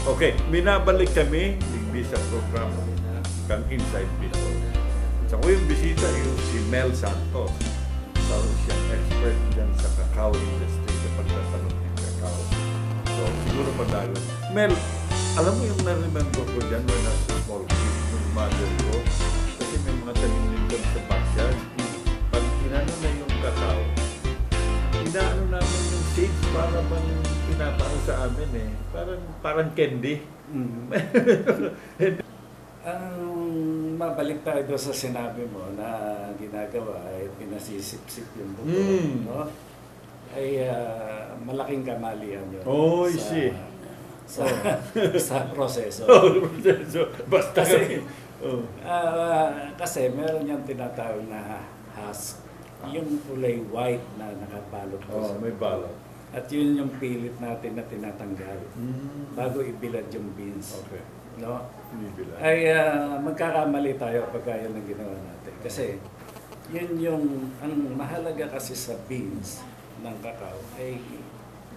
Okay, binabalik kami sa program kang Inside Bicol. So, yung bisita yung si Mel Santos. So, siyang expert dyan sa cacao industry, sa pagtatanong ng cacao. So, siguro padayon. Mel, alam mo yung na-remember ko dyan when I was small kid, yung mother ko, kasi may mga tanim din sa backyard. Pag inano na yung cacao, inaano namin yung seeds para bang pinapano sa amin eh. Parang candy. Ang mabalik tayo doon sa sinabi mo na ginagawa ay pinasisip-sip yung buto, no? Ay malaking kamalian yun. Oh, I see. Sa proseso. Basta Kasi, kasi meron yung tinatawag na husk. Yung kulay white na nakabalot doon sa may balot. At yun yung pilit natin na tinatanggal bago ibilad yung beans. Okay. No? Binibilad. Ay magkakamali tayo pagka yun ang ginawa natin. Kasi yun yung, ang mahalaga kasi sa beans ng cacao ay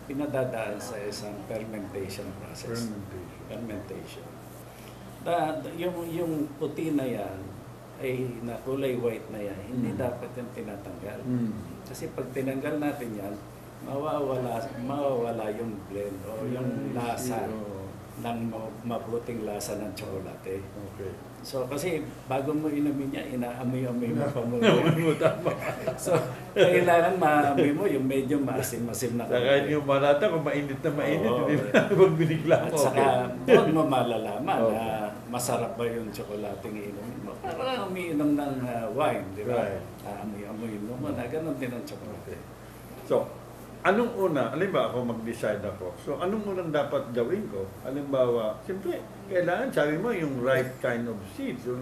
pinadadaan sa isang fermentation process. Fermentation. Yung puti na yan, ay na kulay white na yan, hindi dapat yung tinatanggal. Kasi pag tinanggal natin yan, mawawala yung blend o yung lasa ng mabuting lasa ng tsokolate. Okay. So kasi bago mo inumin niya, inaamoy-amoy mo pa muna. So kailangan maamoy mo yung medyo maasim-masim na Saka yung malata kung mainit na mainit, hindi na pag binigla at mo. saka doon mo malalaman na masarap ba yung tsokolating inumin mo. Parang umiinom ng wine, di ba? Right. Amoy-amoy mo muna. Ganon din ang tsokolate. So, anong una, halimbawa ako mag-decide ako, so anong unang dapat gawin ko? Halimbawa, siyempre, kailangan, sabi mo, yung right kind of seeds. So,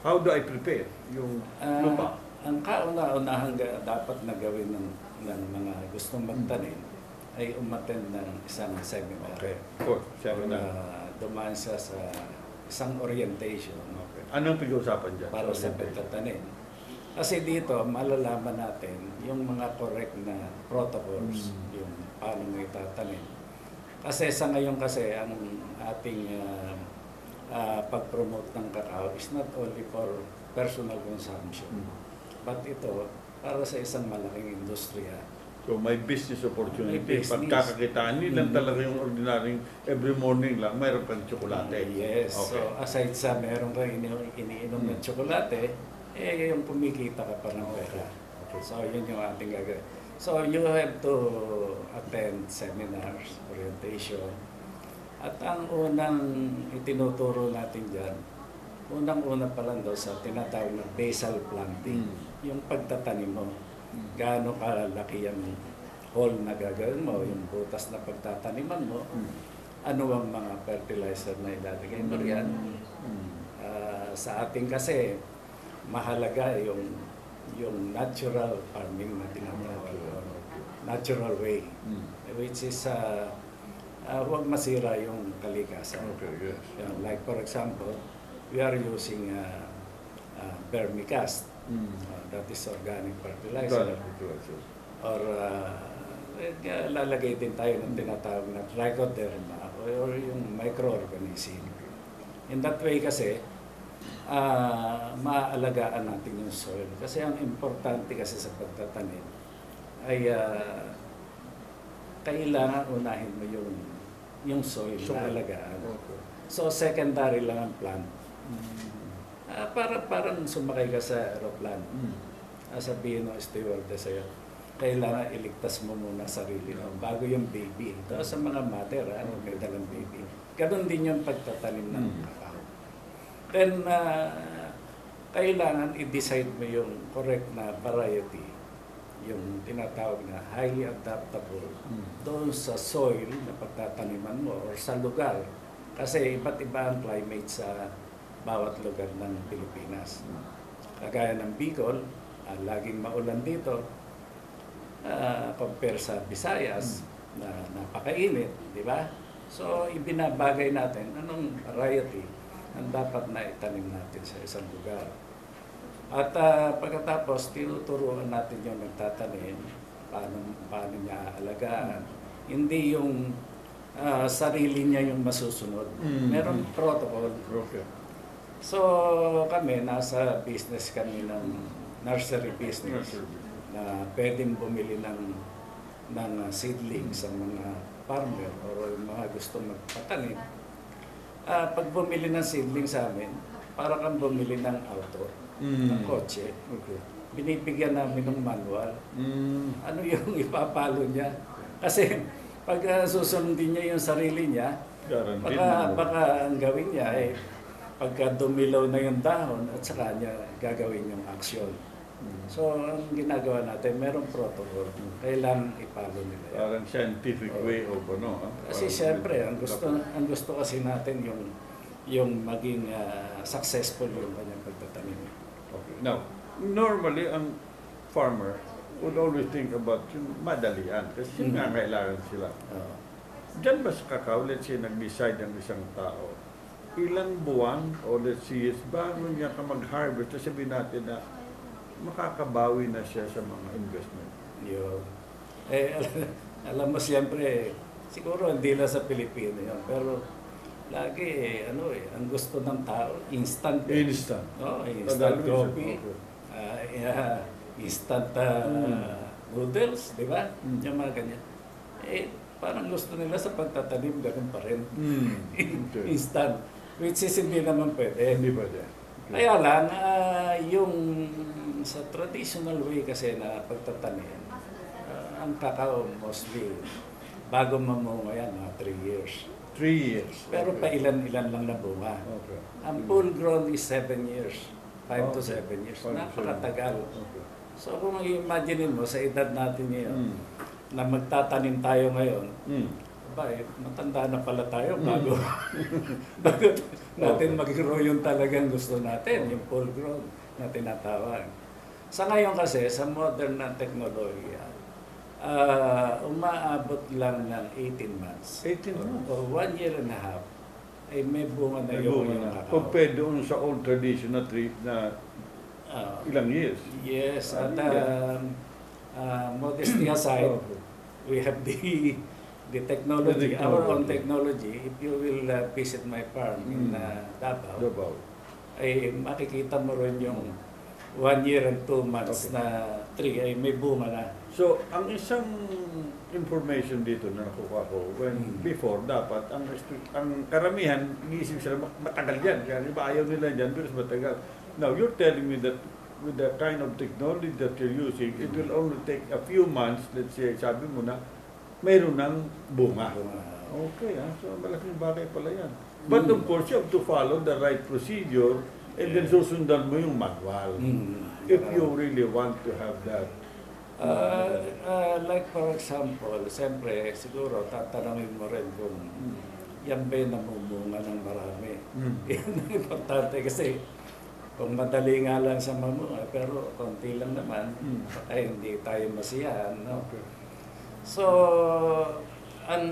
how do I prepare yung lupa? Ang kauna-unahang dapat na gawin ng mga gustong magtanim ay umattend ng isang seminar. Okay, of course, seminar. Dumaan siya sa isang orientation Okay. Anong pag-uusapan dyan? para sa pagtatanim. Kasi dito, malalaman natin yung mga correct na protocols, yung paano mo itatanim. Kasi sa ngayon kasi, ang ating pag-promote ng cacao is not only for personal consumption, but ito, para sa isang malaking industriya. So, may business opportunity. May business. Pagkakakitaan nilang talaga yung ordinaryong every morning lang, mayroon pang tsokolate. Yes. Okay. So, aside sa meron kang iniinom ng tsokolate, yung kumikita ka pa ng pera. Okay. So, yun yung ating gagawin. So, you have to attend seminars, orientation. At ang unang itinuturo natin dyan, unang-una pa lang daw sa tinatawag na basal planting. Yung pagtatanim mo, gaano kalaki yung hole na gagawin mo, yung butas na pagtataniman mo, ano ang mga fertilizer na ilalagay mo riyan. Sa ating kasi, mahalaga yung natural farming na tinatawag, natural way, which is huwag masira yung kalikasan. Okay, yes. Like for example, we are using vermicast, that is organic fertilizer, or lalagay din tayo ng tinatawag na trichoderma or yung microorganism. In that way kasi, maaalagaan natin yung soil. Kasi ang importante kasi sa pagtatanim ay kailangan unahin mo yung soil na alagaan. Okay. So secondary lang ang plant. Parang sumakay ka sa aeroplano. Sabihin ng stewardess sa'yo, kailangan iligtas mo muna sarili mo bago yung baby. Ito sa mga mother, may dalang baby. Ganon din yung pagtatanim ng cacao. Then, kailangan i-decide mo yung correct na variety, yung tinatawag na highly adaptable doon sa soil na pagtataniman mo or sa lugar. Kasi iba't iba ang climate sa bawat lugar ng Pilipinas. Kagaya ng Bicol, laging maulan dito, compare sa Visayas na napakainit, di ba? So, ibinabagay natin anong variety ang dapat na itanim natin sa isang lugar. At pagkatapos, tinuturuan natin yung nagtatanim, paano niya alagaan. Hindi yung sarili niya yung masusunod. Meron protocol. Okay. So kami, nasa business kami ng nursery business na pwedeng bumili ng seedlings sa mga farmer o yung mga gustong magpatanim. Pag bumili ng seedling sa amin, para kang bumili ng auto, ng kotse. Okay. Binibigyan namin ng manual. Ano yung ipapalo niya? Kasi pag susundin niya yung sarili niya, Guaranteed baka ang gawin niya ay pagka dumilaw na yung dahon at saka niya gagawin yung aksyon. So, ang ginagawa natin, merong protocol. Kailangan ipalo nila yan. Parang scientific way of ano. Kasi siyempre, ang gusto kasi natin yung maging successful yung kanyang pagtatanim. Okay. Now, normally, ang farmer would always think about yung madalian kasi yung nga kailangan sila. Diyan ba sa kakao, let's say, nag-decide ang isang tao, ilang buwan o let's say, bago niya ka mag-harvest, sabihin natin na makakabawi na siya sa mga investment. Yun. Alam mo siyempre, siguro hindi lang sa Pilipino yun, pero lagi ang gusto ng tao, instant. Instant. Instant coffee. Instant noodles, di ba? Yung mga ganyan. Parang gusto nila sa pagtatanim, ganun pa rin. Okay. Instant. Which is hindi naman pwede. Hindi pwede. Okay. Kaya lang, yung sa traditional way kasi na pagtatanim, ang kakao mostly, bago mamunga yan, 3 years. 3 years. Pero pa ilan-ilan lang na bunga. Okay. Ang full grown is 7 years. 5 to 7 years. 5 to 7. Napakatagal. Okay. So kung i-imagine mo sa edad natin ngayon, na magtatanim tayo ngayon, matanda na pala tayo bago natin mag-grow yung talagang gusto natin, yung full grown na tinatawag. Sa ngayon kasi, sa modern na teknolohiya, umaabot lang ng 18 months. 18 months? O 1 year and a half, ay may bunga na yung kakao. Compared doon sa old tradition na tree na ilang years. Yes, at modesty aside, we have the technology, our own technology. If you will visit my farm in Davao, ay makikita mo rin yung 1 year and 2 months na tree ay may bunga na. So, ang isang information dito na nakuha ko, before dapat, ang karamihan, iniisip sila, matagal yan. Kaya ayaw nila yan, pero matagal. Now, you're telling me that with the kind of technology that you're using, it will only take a few months, let's say, sabi mo na, mayroon ng bunga. Okay, so malaking bagay pala yan. But of course, you have to follow the right procedure and then susundan mo yung manual. If you really want to have that. Like for example, siyempre, siguro tatanungin mo rin kung yan ba yung namumunga ng marami. Yan ang importante kasi kung madali nga lang sa mamunga, pero konti lang naman, ay hindi tayo masiyahan. No? Okay. So, ang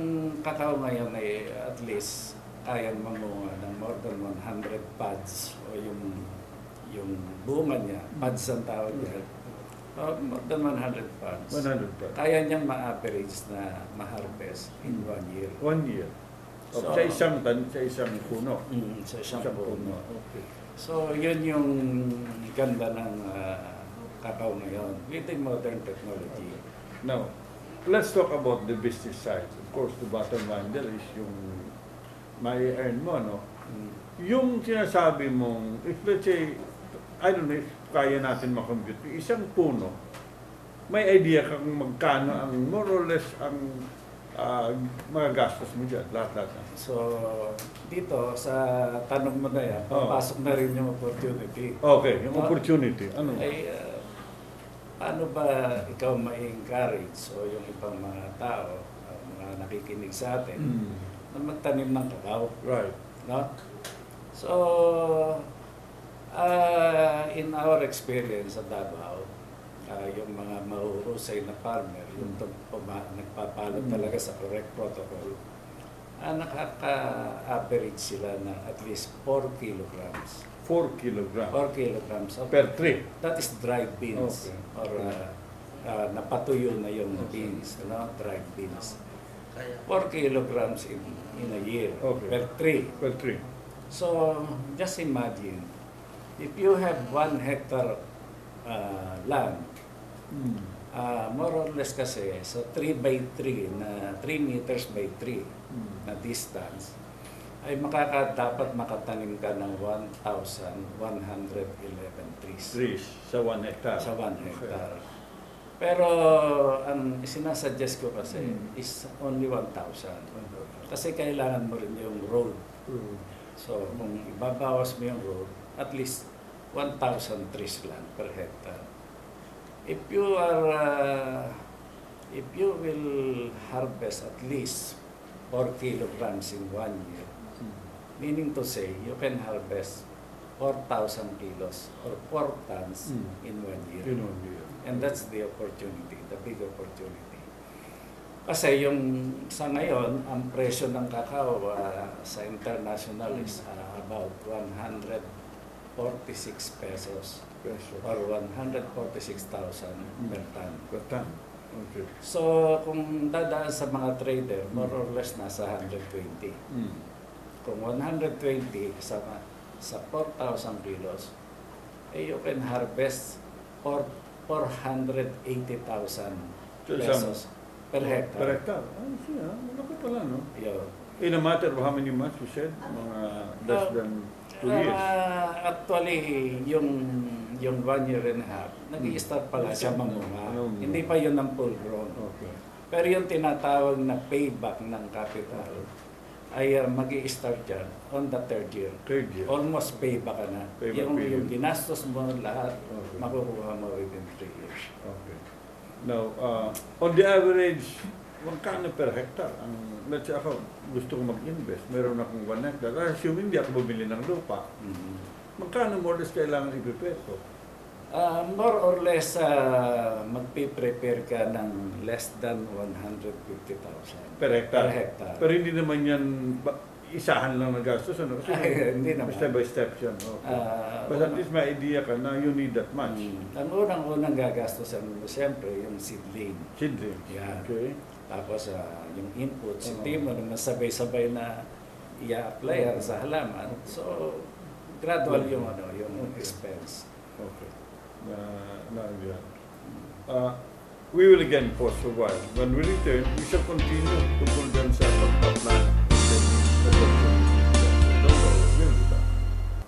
kakao ngayon ay at least kayang mamunga ng more than 100 pods o yung bunga niya, pods ang tawag niya. More than 100 pods. 100 pods. Kaya niyang ma-average na ma-harvest in 1 year. 1 year. So, sa isang puno. Sa isang puno. Okay. So, yun yung ganda ng kakao ngayon with the modern technology. Now, let's talk about the business side. Of course, the bottom line there is yung may earn mo, no? Yung sinasabi mong, if let's say, I don't know if kaya natin makompute, isang puno, may idea kang magkano ang more or less ang mga gastos mo dyan, lahat-lahat. So, dito sa tanong mo na yan, papasok na rin yung opportunity. Okay, yung opportunity. Ano? Ay, paano ba ikaw ma-encourage o yung ibang mga tao, mga nakikinig sa atin, na magtanim ng kakao? Right. No? So, in our experience sa Davao, yung mga mahuhusay na farmer, yung nagpapalo talaga sa correct protocol, nakaka-average sila na at least 4 kilograms. 4 kilograms. 4 kilograms. Per tree. That is dried beans. Okay. Or napatuyo na yung beans, dried beans. 4 kilograms in a year Okay. per tree. Well, 3. So, just imagine, if you have 1 hectare land, more or less kasi sa 3 by 3 na 3 meters by 3 na distance, ay dapat makatanim ka ng 1,111 trees Trees sa 1 hectare. sa 1 hectare. Pero ang sinasuggest ko kasi is only 1,000. Kasi kailangan mo rin yung road. So, kung ibabawas mo yung road, at least 1,000 trees lang per hectare. If you will harvest at least 4 kilograms in 1 year, meaning to say, you can harvest 4,000 kilos or 4 tons in 1 year. In 1 year. And that's the opportunity, the big opportunity. Kasi yung sa ngayon, ang presyo ng kakao sa international is about 146 pesos or 146,000 per ton. Batan. Okay. So, kung dadaan sa mga trader, more or less nasa 120. Kung 120 sa 4,000 kilos, you can harvest 480,000 pesos per hectare. Per hectare. Siya. Malaki pala, no? Yun. In a matter of how many months, you said? Mga less than 2 years. Actually, yung 1 year and a half, nag-i-start pala siya mamunga. Hindi pa yun ang full grown. Okay. Pero yung tinatawag na payback ng capital ay mag-i-start yan on the 3rd year. 3rd year. Almost payback ka na. Payback Yung period. ginastos mo lahat, Okay. makukuha mo within 3 years. Okay. Now, on the average, magkano per hectare? Let's say ako, gusto ko mag-invest. Meron akong 1 hectare. Assuming hindi ako bumili ng lupa. Magkano more or less kailangan i-prepare ko? More or less, magpiprepare ka ng less than 150,000 Per hectare? Per hectare. Pero hindi naman yan isahan lang na gastos. Ano? Kasi Hindi naman. step by step yan. Okay. But at least may idea ka na you need that much. Ang unang gagastosan mo, siyempre, yung seedling. Seedling. Yeah. Okay. Tapos yung inputs, hindi mo naman sabay-sabay na i-apply sa halaman. So, gradual yung expense. Okay. We will again pause for a while. When we return, we shall continue tungkol dyan sa pagpa-plan